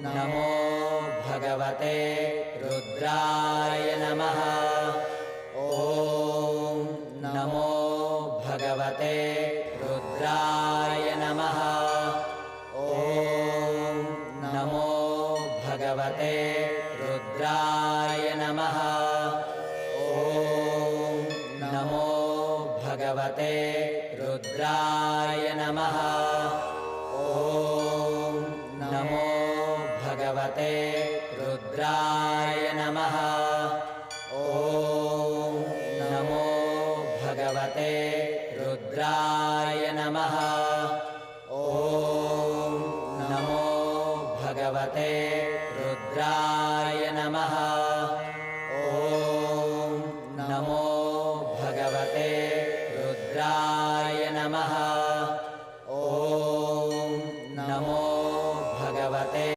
नमो भगवते रुद्राय नमः। ॐ नमो भगवते रुद्राय नमः। ॐ नमो भगवते रुद्राय नमः। ॐ नमो भगवते रुद्राय नमः। ॐ नमो भगवते रुद्राय नमः। ॐ नमो भगवते रुद्राय नमः। ॐ नमो भगवते रुद्राय नमः।